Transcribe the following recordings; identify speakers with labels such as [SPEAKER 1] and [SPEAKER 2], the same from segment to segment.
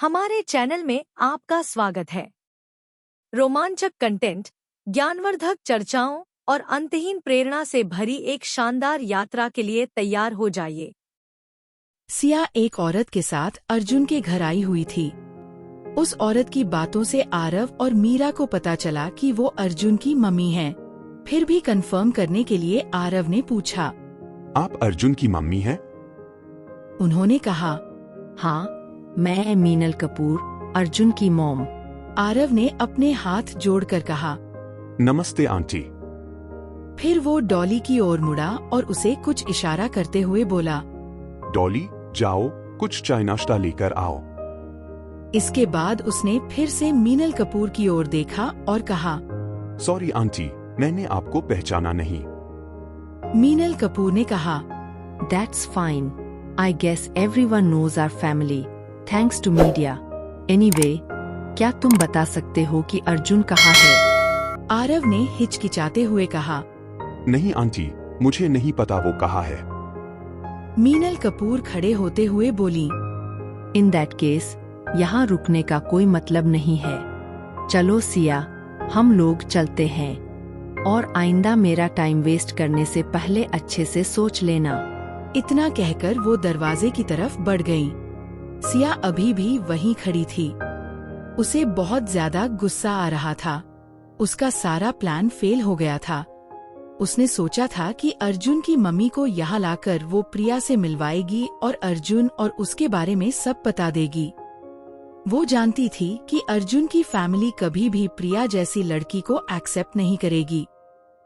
[SPEAKER 1] हमारे चैनल में आपका स्वागत है। रोमांचक कंटेंट, ज्ञानवर्धक चर्चाओं और अंतहीन प्रेरणा से भरी एक शानदार यात्रा के लिए तैयार हो जाइए।
[SPEAKER 2] सिया एक औरत के साथ अर्जुन के घर आई हुई थी। उस औरत की बातों से आरव और मीरा को पता चला कि वो अर्जुन की मम्मी हैं। फिर भी कंफर्म करने के लिए आरव ने पूछा,
[SPEAKER 3] आप अर्जुन की मम्मी हैं?
[SPEAKER 2] उन्होंने कहा,
[SPEAKER 4] हाँ, मैं मीनल कपूर, अर्जुन की मॉम।
[SPEAKER 2] आरव ने अपने हाथ जोड़कर कहा,
[SPEAKER 3] नमस्ते आंटी।
[SPEAKER 2] फिर वो डॉली की ओर मुड़ा और उसे कुछ इशारा करते हुए बोला,
[SPEAKER 3] डॉली, जाओ कुछ चाय नाश्ता लेकर आओ।
[SPEAKER 2] इसके बाद उसने फिर से मीनल कपूर की ओर देखा और कहा,
[SPEAKER 3] सॉरी आंटी, मैंने आपको पहचाना नहीं।
[SPEAKER 2] मीनल कपूर ने कहा,
[SPEAKER 4] That's fine. I guess everyone knows our family, thanks to media. Anyway, क्या तुम बता सकते हो कि अर्जुन कहाँ है?
[SPEAKER 2] आरव ने हिचकिचाते हुए कहा,
[SPEAKER 3] नहीं आंटी, मुझे नहीं पता वो कहाँ है।
[SPEAKER 2] मीनल कपूर खड़े होते हुए बोली,
[SPEAKER 4] In that case, यहाँ रुकने का कोई मतलब नहीं है। चलो सिया, हम लोग चलते हैं। और आइंदा मेरा टाइम वेस्ट करने से पहले अच्छे से सोच लेना।
[SPEAKER 2] इतना कहकर वो दरवाजे की तरफ बढ़ गईं। सिया अभी भी वहीं खड़ी थी। उसे बहुत ज्यादा गुस्सा आ रहा था। उसका सारा प्लान फेल हो गया था। उसने सोचा था कि अर्जुन की मम्मी को यहाँ लाकर वो प्रिया से मिलवाएगी और अर्जुन और उसके बारे में सब बता देगी। वो जानती थी कि अर्जुन की फैमिली कभी भी प्रिया जैसी लड़की को एक्सेप्ट नहीं करेगी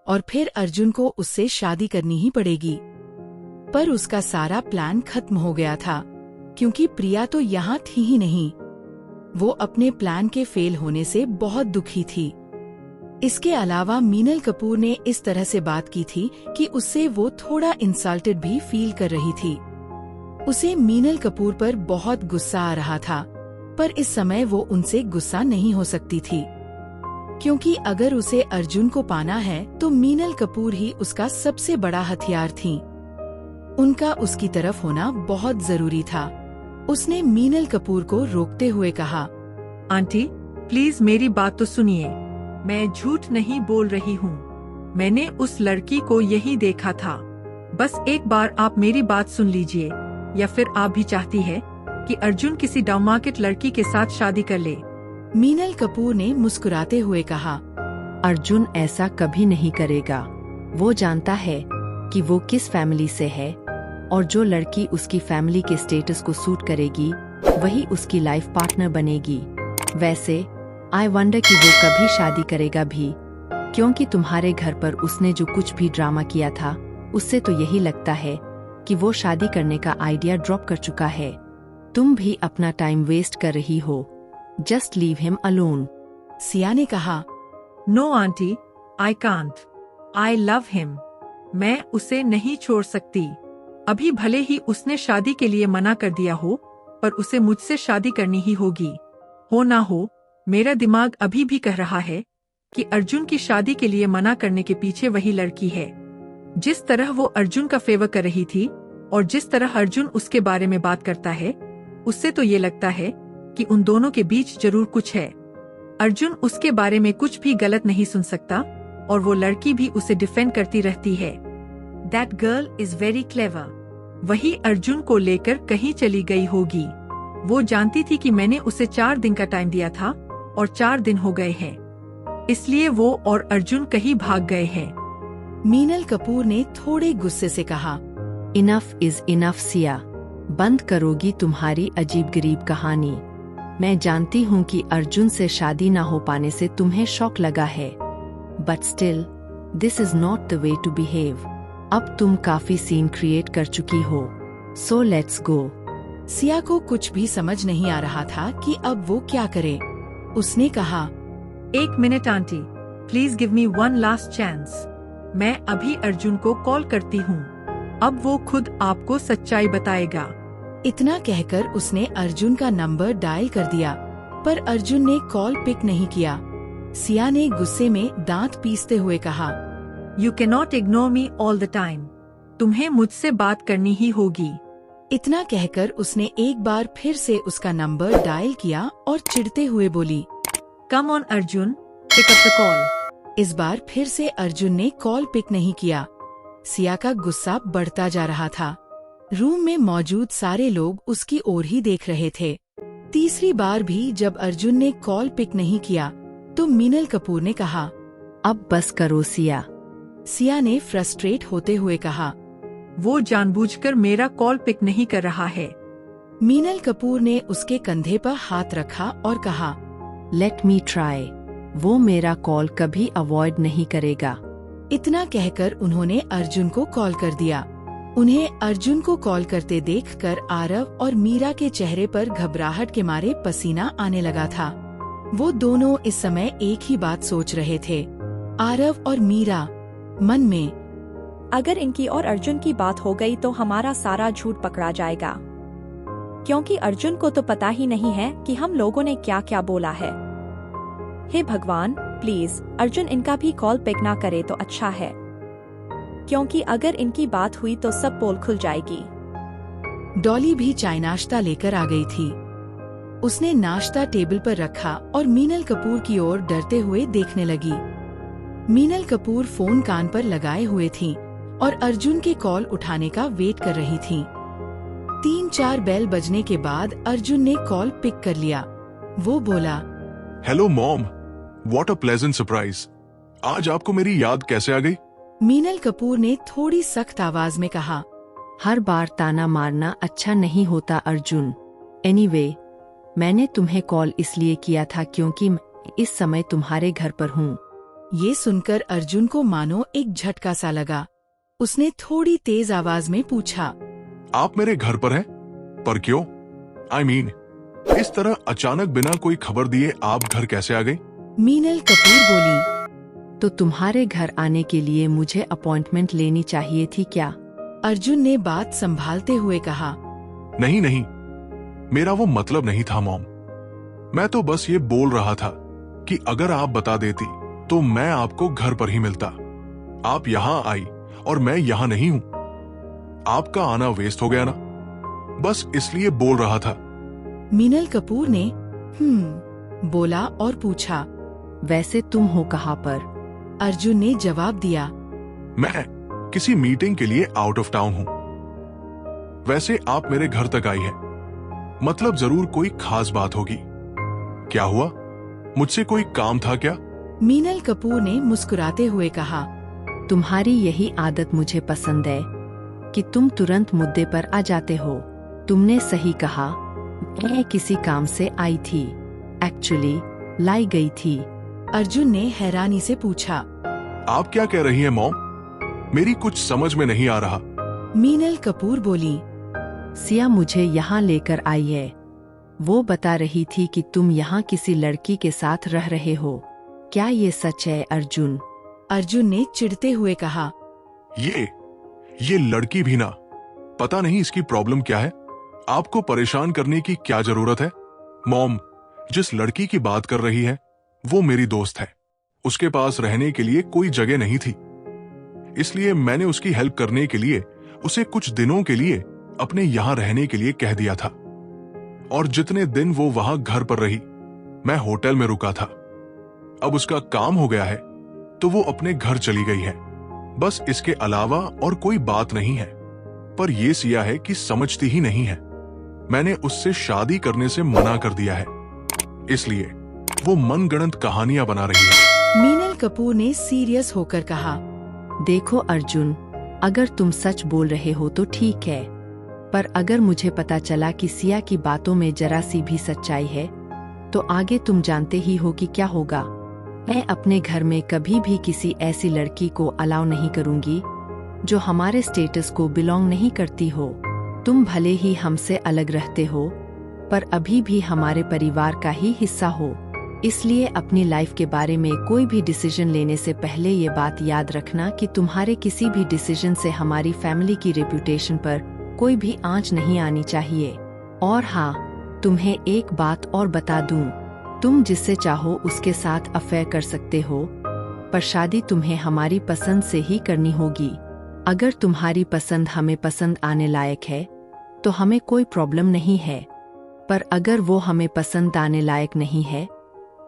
[SPEAKER 2] और फिर अर्जुन को उससे शादी करनी ही पड़ेगी। पर उसका सारा प्लान खत्म हो गया था, क्योंकि प्रिया तो यहाँ थी ही नहीं। वो अपने प्लान के फेल होने से बहुत दुखी थी। इसके अलावा मीनल कपूर ने इस तरह से बात की थी कि उससे वो थोड़ा इंसल्टेड भी फील कर रही थी। उसे मीनल कपूर पर बहुत गुस्सा आ रहा था, पर इस समय वो उनसे गुस्सा नहीं हो सकती थी, क्योंकि अगर उसे अर्जुन को पाना है तो मीनल कपूर ही उसका सबसे बड़ा हथियार थी। उनका उसकी तरफ होना बहुत जरूरी था। उसने मीनल कपूर को रोकते हुए कहा,
[SPEAKER 5] आंटी, प्लीज मेरी बात तो सुनिए। मैं झूठ नहीं बोल रही हूँ। मैंने उस लड़की को यही देखा था। बस एक बार आप मेरी बात सुन लीजिए, या फिर आप भी चाहती है कि अर्जुन किसी डाउन मार्केट लड़की के साथ शादी कर ले?
[SPEAKER 2] मीनल कपूर ने मुस्कुराते हुए कहा,
[SPEAKER 4] अर्जुन ऐसा कभी नहीं करेगा। वो जानता है कि वो किस फैमिली से है और जो लड़की उसकी फैमिली के स्टेटस को सूट करेगी वही उसकी लाइफ पार्टनर बनेगी। वैसे आई वंडर कि वो कभी शादी करेगा भी, क्योंकि तुम्हारे घर पर उसने जो कुछ भी ड्रामा किया था उससे तो यही लगता है कि वो शादी करने का आइडिया ड्रॉप कर चुका है। तुम भी अपना टाइम वेस्ट कर रही हो। Just leave him alone.
[SPEAKER 2] Siya ने कहा,
[SPEAKER 5] no aunty, I can't. I love him. मैं उसे नहीं छोड़ सकती। अभी भले ही उसने शादी के लिए मना कर दिया हो, पर उसे मुझसे शादी करनी ही होगी। हो ना हो, मेरा दिमाग अभी भी कह रहा है कि अर्जुन की शादी के लिए मना करने के पीछे वही लड़की है। जिस तरह वो अर्जुन का फेवर कर रही थी और जिस तरह अर्जुन उसके बारे में बात करता है, उससे तो ये लगता है कि उन दोनों के बीच जरूर कुछ है। अर्जुन उसके बारे में कुछ भी गलत नहीं सुन सकता और वो लड़की भी उसे डिफेंड करती रहती है। That girl is very clever। वही अर्जुन को लेकर कहीं चली गई होगी। वो जानती थी कि मैंने उसे 4 दिन का टाइम दिया था और 4 दिन हो गए हैं, इसलिए वो और अर्जुन कहीं भाग गए हैं।
[SPEAKER 2] मीनल कपूर ने थोड़े गुस्से से कहा,
[SPEAKER 4] इनफ इज इनफ सिया। बंद करोगी तुम्हारी अजीब गरीब कहानी। मैं जानती हूँ कि अर्जुन से शादी ना हो पाने से तुम्हें शौक लगा है, but still this is not the way to behave. अब तुम काफी सीन क्रिएट कर चुकी हो, सो लेट्स गो।
[SPEAKER 2] सिया को कुछ भी समझ नहीं आ रहा था कि अब वो क्या करे। उसने कहा,
[SPEAKER 5] 1 minute aunty, please give me one last chance. मैं अभी अर्जुन को कॉल करती हूँ। अब वो खुद आपको सच्चाई बताएगा।
[SPEAKER 2] इतना कहकर उसने अर्जुन का नंबर डायल कर दिया, पर अर्जुन ने कॉल पिक नहीं किया। सिया ने गुस्से में दांत पीसते हुए कहा,
[SPEAKER 5] You cannot ignore me all the time। तुम्हें मुझसे बात करनी ही होगी।
[SPEAKER 2] इतना कहकर उसने एक बार फिर से उसका नंबर डायल किया और चिढ़ते हुए बोली,
[SPEAKER 5] come on Arjun, pick up the call.
[SPEAKER 2] इस बार फिर से अर्जुन ने कॉल पिक नहीं किया। सिया का गुस्सा बढ़ता जा रहा था। रूम में मौजूद सारे लोग उसकी ओर ही देख रहे थे। तीसरी बार भी जब अर्जुन ने कॉल पिक नहीं किया तो मीनल कपूर ने कहा,
[SPEAKER 4] अब बस करो सिया।
[SPEAKER 2] सिया ने फ्रस्ट्रेट होते हुए कहा,
[SPEAKER 5] वो जानबूझकर मेरा कॉल पिक नहीं कर रहा है।
[SPEAKER 2] मीनल कपूर ने उसके कंधे पर हाथ रखा और कहा,
[SPEAKER 4] लेट मी ट्राई। वो मेरा कॉल कभी अवॉइड नहीं करेगा।
[SPEAKER 2] इतना कहकर उन्होंने अर्जुन को कॉल कर दिया। उन्हें अर्जुन को कॉल करते देखकर आरव और मीरा के चेहरे पर घबराहट के मारे पसीना आने लगा था। वो दोनों इस समय एक ही बात सोच रहे थे। आरव और मीरा मन में,
[SPEAKER 6] अगर इनकी और अर्जुन की बात हो गई तो हमारा सारा झूठ पकड़ा जाएगा, क्योंकि अर्जुन को तो पता ही नहीं है कि हम लोगों ने क्या क्या बोला है। हे भगवान, प्लीज अर्जुन इनका भी कॉल पिक ना करे तो अच्छा है, क्योंकि अगर इनकी बात हुई तो सब पोल खुल जाएगी।
[SPEAKER 2] डॉली भी चाय नाश्ता लेकर आ गई थी। उसने नाश्ता टेबल पर रखा और मीनल कपूर की ओर डरते हुए देखने लगी। मीनल कपूर फोन कान पर लगाए हुए थी और अर्जुन के कॉल उठाने का वेट कर रही थी। 3-4 बेल बजने के बाद अर्जुन ने कॉल पिक कर लिया। वो बोला,
[SPEAKER 3] hello mom, what a pleasant surprise. आज आपको मेरी याद कैसे आ गई?
[SPEAKER 2] मीनल कपूर ने थोड़ी सख्त आवाज में कहा,
[SPEAKER 4] हर बार ताना मारना अच्छा नहीं होता अर्जुन। एनीवे, मैंने तुम्हें कॉल इसलिए किया था क्योंकि मैं इस समय तुम्हारे घर पर हूँ।
[SPEAKER 2] ये सुनकर अर्जुन को मानो एक झटका सा लगा। उसने थोड़ी तेज आवाज में पूछा,
[SPEAKER 3] आप मेरे घर पर हैं? पर क्यों? I mean, इस तरह अचानक बिना कोई खबर दिए आप घर कैसे आ गई?
[SPEAKER 2] मीनल कपूर बोली,
[SPEAKER 4] तो तुम्हारे घर आने के लिए मुझे अपॉइंटमेंट लेनी चाहिए थी क्या?
[SPEAKER 2] अर्जुन ने बात संभालते हुए कहा,
[SPEAKER 3] नहीं नहीं, मेरा वो मतलब नहीं था मॉम। मैं तो बस ये बोल रहा था कि अगर आप बता देती तो मैं आपको घर पर ही मिलता। आप यहाँ आई और मैं यहाँ नहीं हूँ। आपका आना वेस्ट हो गया ना, बस इसलिए बोल रहा था।
[SPEAKER 2] मीनल कपूर ने बोला और पूछा,
[SPEAKER 4] वैसे तुम हो कहाँ पर?
[SPEAKER 2] अर्जुन ने जवाब दिया,
[SPEAKER 3] मैं किसी मीटिंग के लिए आउट ऑफ टाउन हूँ। वैसे आप मेरे घर तक आई है, मतलब जरूर कोई खास बात होगी। क्या हुआ? मुझसे कोई काम था क्या?
[SPEAKER 2] मीनल कपूर ने मुस्कुराते हुए कहा,
[SPEAKER 4] तुम्हारी यही आदत मुझे पसंद है कि तुम तुरंत मुद्दे पर आ जाते हो। तुमने सही कहा, मैं किसी काम से आई थी, एक्चुअली लाई गई थी।
[SPEAKER 2] अर्जुन ने हैरानी से पूछा,
[SPEAKER 3] आप क्या कह रही हैं मॉम? मेरी कुछ समझ में नहीं आ रहा।
[SPEAKER 2] मीनल कपूर बोली,
[SPEAKER 4] सिया मुझे यहाँ लेकर आई है। वो बता रही थी कि तुम यहाँ किसी लड़की के साथ रह रहे हो। क्या ये सच है अर्जुन?
[SPEAKER 2] अर्जुन ने चिढ़ते हुए कहा,
[SPEAKER 3] ये लड़की भी ना, पता नहीं इसकी प्रॉब्लम क्या है। आपको परेशान करने की क्या जरूरत है? मॉम, जिस लड़की की बात कर रही है वो मेरी दोस्त है। उसके पास रहने के लिए कोई जगह नहीं थी, इसलिए मैंने उसकी हेल्प करने के लिए उसे कुछ दिनों के लिए अपने यहां रहने के लिए कह दिया था। और जितने दिन वो वहां घर पर रही, मैं होटल में रुका था। अब उसका काम हो गया है तो वो अपने घर चली गई है। बस इसके अलावा और कोई बात नहीं है। पर यह सिया है कि समझती ही नहीं है। मैंने उससे शादी करने से मना कर दिया है, इसलिए वो मनगढ़ंत कहानियां बना रही है।
[SPEAKER 2] मीनल कपूर ने सीरियस होकर कहा,
[SPEAKER 4] देखो अर्जुन, अगर तुम सच बोल रहे हो तो ठीक है, पर अगर मुझे पता चला कि सिया की बातों में जरा सी भी सच्चाई है तो आगे तुम जानते ही हो कि क्या होगा। मैं अपने घर में कभी भी किसी ऐसी लड़की को अलाउ नहीं करूंगी जो हमारे स्टेटस को बिलोंग नहीं करती हो। तुम भले ही हमसे अलग रहते हो, पर अभी भी हमारे परिवार का ही हिस्सा हो। इसलिए अपनी लाइफ के बारे में कोई भी डिसीजन लेने से पहले ये बात याद रखना कि तुम्हारे किसी भी डिसीजन से हमारी फैमिली की रेपुटेशन पर कोई भी आंच नहीं आनी चाहिए। और हाँ, तुम्हें एक बात और बता दूं, तुम जिससे चाहो उसके साथ अफेयर कर सकते हो, पर शादी तुम्हें हमारी पसंद से ही करनी होगी। अगर तुम्हारी पसंद हमें पसंद आने लायक है तो हमें कोई प्रॉब्लम नहीं है, पर अगर वो हमें पसंद आने लायक नहीं है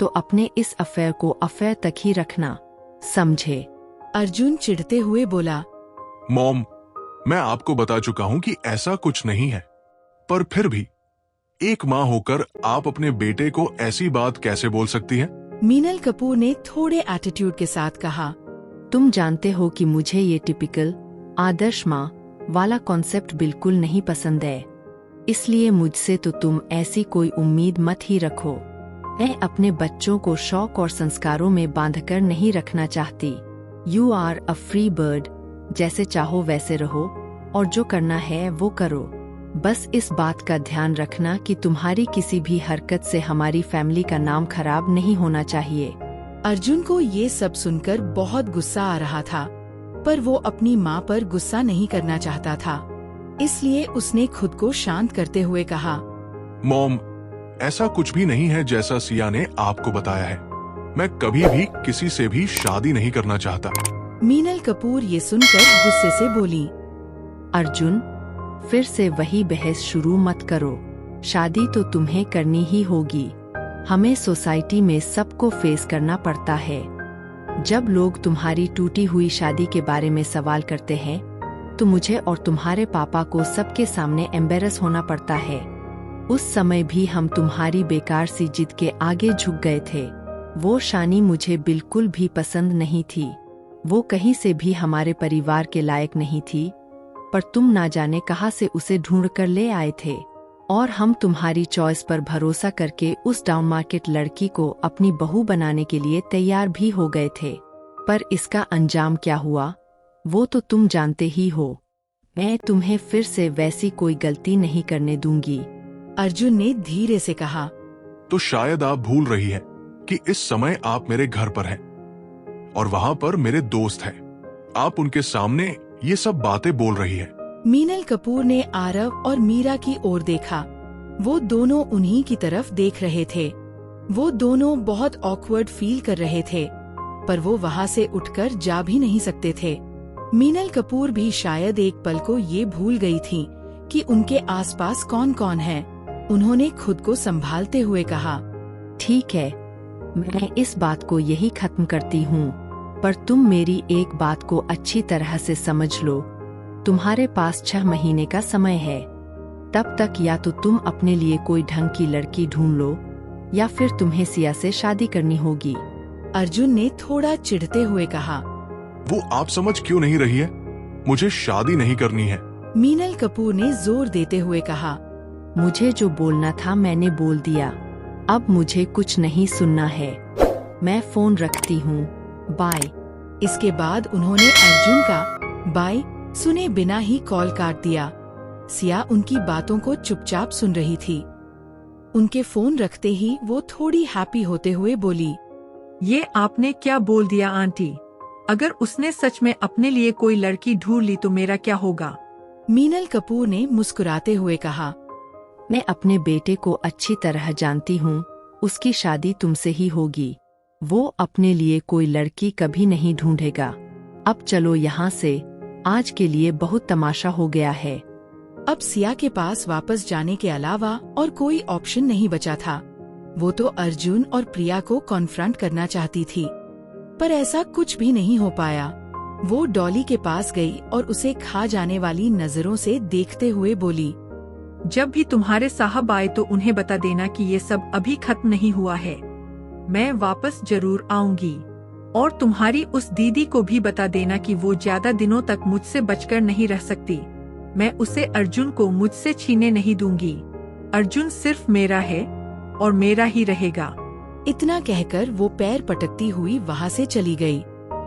[SPEAKER 4] तो अपने इस अफेयर को अफेयर तक ही रखना, समझे?
[SPEAKER 2] अर्जुन चिढ़ते हुए बोला।
[SPEAKER 3] मॉम, मैं आपको बता चुका हूं कि ऐसा कुछ नहीं है, पर फिर भी एक माँ होकर आप अपने बेटे को ऐसी बात कैसे बोल सकती हैं?
[SPEAKER 2] मीनल कपूर ने थोड़े एटीट्यूड के साथ कहा।
[SPEAKER 4] तुम जानते हो कि मुझे ये टिपिकल आदर्श माँ वाला कॉन्सेप्ट बिल्कुल नहीं पसंद है, इसलिए मुझसे तो तुम ऐसी कोई उम्मीद मत ही रखो। मैं अपने बच्चों को शौक और संस्कारों में बांधकर नहीं रखना चाहती। You are a free bird, जैसे चाहो वैसे रहो और जो करना है वो करो। बस इस बात का ध्यान रखना कि तुम्हारी किसी भी हरकत से हमारी फैमिली का नाम खराब नहीं होना चाहिए।
[SPEAKER 2] अर्जुन को ये सब सुनकर बहुत गुस्सा आ रहा था, पर वो अपनी माँ पर गुस्सा नहीं करना चाहता था, इसलिए उसने खुद को शांत करते हुए कहा।
[SPEAKER 3] मॉम, ऐसा कुछ भी नहीं है जैसा सिया ने आपको बताया है। मैं कभी भी किसी से भी शादी नहीं करना चाहता।
[SPEAKER 2] मीनल कपूर ये सुनकर गुस्से से बोली।
[SPEAKER 4] अर्जुन, फिर से वही बहस शुरू मत करो। शादी तो तुम्हें करनी ही होगी। हमें सोसाइटी में सबको फेस करना पड़ता है। जब लोग तुम्हारी टूटी हुई शादी के बारे में सवाल करते हैं तो मुझे और तुम्हारे पापा को सबके सामने एम्बेरस होना पड़ता है। उस समय भी हम तुम्हारी बेकार सी जिद के आगे झुक गए थे। वो शानी मुझे बिल्कुल भी पसंद नहीं थी। वो कहीं से भी हमारे परिवार के लायक नहीं थी, पर तुम ना जाने कहां से उसे ढूंढ कर ले आए थे और हम तुम्हारी चॉइस पर भरोसा करके उस डाउन मार्केट लड़की को अपनी बहू बनाने के लिए तैयार भी हो गए थे। पर इसका अंजाम क्या हुआ वो तो तुम जानते ही हो। मैं तुम्हें फिर से वैसी कोई गलती नहीं करने दूंगी।
[SPEAKER 2] अर्जुन ने धीरे से कहा।
[SPEAKER 3] तो शायद आप भूल रही हैं कि इस समय आप मेरे घर पर हैं और वहां पर मेरे दोस्त हैं। आप उनके सामने ये सब बातें बोल रही हैं।
[SPEAKER 2] मीनल कपूर ने आरव और मीरा की ओर देखा। वो दोनों उन्हीं की तरफ देख रहे थे। वो दोनों बहुत ऑकवर्ड फील कर रहे थे, पर वो वहाँ से उठकर जा भी नहीं सकते थे। मीनल कपूर भी शायद एक पल को ये भूल गई थी कि उनके आसपास कौन कौन है। उन्होंने खुद को संभालते हुए कहा,
[SPEAKER 4] ठीक है, मैं इस बात को यही खत्म करती हूँ, पर तुम मेरी एक बात को अच्छी तरह से समझ लो। तुम्हारे पास 6 महीने का समय है। तब तक या तो तुम अपने लिए कोई ढंग की लड़की ढूंढ लो या फिर तुम्हें सिया से शादी करनी होगी।
[SPEAKER 2] अर्जुन ने थोड़ा चिढ़ते हुए कहा।
[SPEAKER 3] वो आप समझ क्यों नहीं रही है? मुझे शादी नहीं करनी है।
[SPEAKER 2] मीनल कपूर ने जोर देते हुए कहा।
[SPEAKER 4] मुझे जो बोलना था मैंने बोल दिया। अब मुझे कुछ नहीं सुनना है। मैं फोन रखती हूँ, बाय।
[SPEAKER 2] इसके बाद उन्होंने अर्जुन का बाय सुने बिना ही कॉल काट दिया। सिया उनकी बातों को चुपचाप सुन रही थी। उनके फोन रखते ही वो थोड़ी हैप्पी होते हुए बोली,
[SPEAKER 5] ये आपने क्या बोल दिया आंटी? अगर उसने सच में अपने लिए कोई लड़की ढूंढ ली तो मेरा क्या होगा?
[SPEAKER 2] मीनल कपूर ने मुस्कुराते हुए कहा।
[SPEAKER 4] मैं अपने बेटे को अच्छी तरह जानती हूँ, उसकी शादी तुमसे ही होगी। वो अपने लिए कोई लड़की कभी नहीं ढूंढेगा। अब चलो यहाँ से, आज के लिए बहुत तमाशा हो गया है।
[SPEAKER 2] अब सिया के पास वापस जाने के अलावा और कोई ऑप्शन नहीं बचा था। वो तो अर्जुन और प्रिया को कॉन्फ्रंट करना चाहती थी, पर ऐसा कुछ भी नहीं हो पाया। वो डॉली के पास गई और उसे खा जाने वाली नजरों से देखते हुए बोली,
[SPEAKER 5] जब भी तुम्हारे साहब आए तो उन्हें बता देना कि ये सब अभी खत्म नहीं हुआ है। मैं वापस जरूर आऊंगी। और तुम्हारी उस दीदी को भी बता देना कि वो ज्यादा दिनों तक मुझसे बचकर नहीं रह सकती। मैं उसे अर्जुन को मुझसे छीने नहीं दूंगी। अर्जुन सिर्फ मेरा है और मेरा ही रहेगा।
[SPEAKER 2] इतना कहकर वो पैर पटकती हुई वहाँ से चली गई।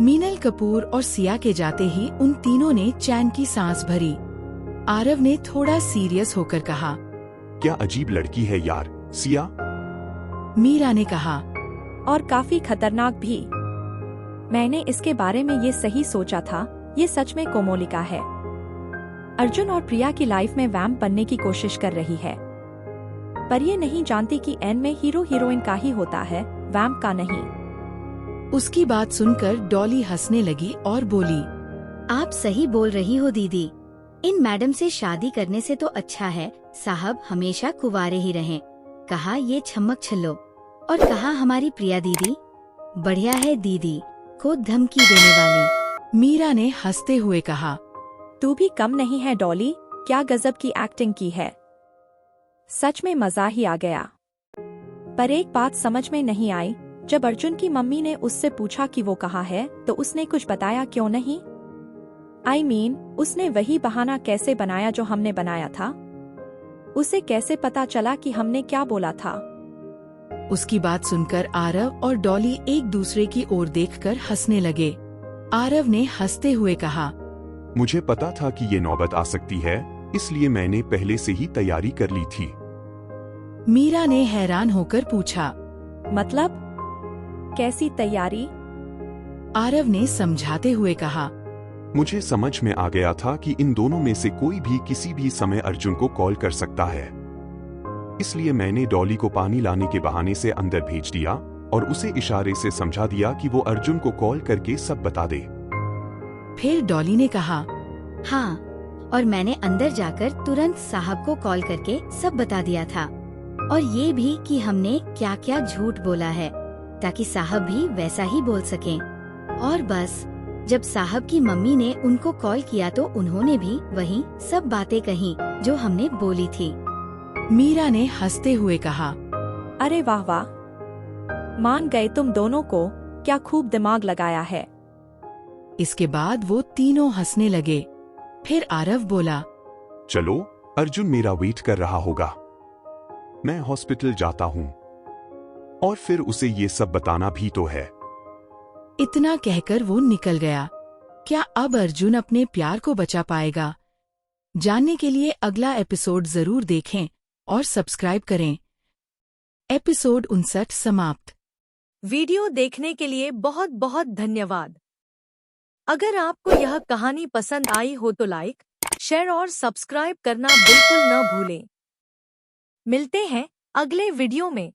[SPEAKER 2] मीनल कपूर और सिया के जाते ही उन तीनों ने चैन की सांस भरी। आरव ने थोड़ा सीरियस होकर कहा,
[SPEAKER 7] क्या अजीब लड़की है यार सिया।
[SPEAKER 2] मीरा ने कहा,
[SPEAKER 6] और काफी खतरनाक भी। मैंने इसके बारे में ये सही सोचा था। ये सच में कोमोलिका है। अर्जुन और प्रिया की लाइफ में वैम्प बनने की कोशिश कर रही है, पर ये नहीं जानती कि एंड में हीरो हीरोइन का ही होता है, वैम्प का नहीं।
[SPEAKER 2] उसकी बात सुनकर डॉली हंसने लगी और बोली,
[SPEAKER 8] आप सही बोल रही हो दीदी। इन मैडम से शादी करने से तो अच्छा है साहब हमेशा कुंवारे ही रहें। कहा ये छमक छल्लो और कहा हमारी प्रिया दीदी बढ़िया है, दीदी को धमकी देने वाली।
[SPEAKER 2] मीरा ने हंसते हुए कहा,
[SPEAKER 6] तू भी कम नहीं है डॉली, क्या गजब की एक्टिंग की है। सच में मजा ही आ गया। पर एक बात समझ में नहीं आई, जब अर्जुन की मम्मी ने उससे पूछा कि वो कहाँ है तो उसने कुछ बताया क्यों नहीं? I mean, उसने वही बहाना कैसे बनाया जो हमने बनाया था? उसे कैसे पता चला कि हमने क्या बोला था?
[SPEAKER 2] उसकी बात सुनकर आरव और डॉली एक दूसरे की ओर देखकर हंसने लगे। आरव ने हंसते हुए कहा,
[SPEAKER 7] मुझे पता था कि ये नौबत आ सकती है, इसलिए मैंने पहले से ही तैयारी कर ली थी।
[SPEAKER 2] मीरा ने हैरान होकर पूछा,
[SPEAKER 6] मतलब कैसी तैयारी?
[SPEAKER 2] आरव ने समझाते हुए कहा,
[SPEAKER 7] मुझे समझ में आ गया था कि इन दोनों में से कोई भी किसी भी समय अर्जुन को कॉल कर सकता है, इसलिए मैंने डॉली को पानी लाने के बहाने से अंदर भेज दिया और उसे इशारे से समझा दिया कि वो अर्जुन को कॉल करके सब बता दे।
[SPEAKER 2] फिर डॉली ने कहा,
[SPEAKER 8] हाँ, और मैंने अंदर जाकर तुरंत साहब को कॉल करके सब बता दिया था, और ये भी कि हमने क्या क्या झूठ बोला है ताकि साहब भी वैसा ही बोल सकें। और बस जब साहब की मम्मी ने उनको कॉल किया तो उन्होंने भी वही सब बातें कही जो हमने बोली थी।
[SPEAKER 2] मीरा ने हंसते हुए कहा,
[SPEAKER 6] अरे वाह वाह, मान गए तुम दोनों को, क्या खूब दिमाग लगाया है।
[SPEAKER 2] इसके बाद वो तीनों हंसने लगे। फिर आरव बोला,
[SPEAKER 7] चलो, अर्जुन मेरा वेट कर रहा होगा, मैं हॉस्पिटल जाता हूँ और फिर उसे ये सब बताना भी तो है।
[SPEAKER 2] इतना कहकर वो निकल गया। क्या अब अर्जुन अपने प्यार को बचा पाएगा? जानने के लिए अगला एपिसोड जरूर देखें और सब्सक्राइब करें। एपिसोड 59 समाप्त।
[SPEAKER 1] वीडियो देखने के लिए बहुत बहुत धन्यवाद। अगर आपको यह कहानी पसंद आई हो तो लाइक, शेयर और सब्सक्राइब करना बिल्कुल न भूलें। मिलते हैं अगले वीडियो में।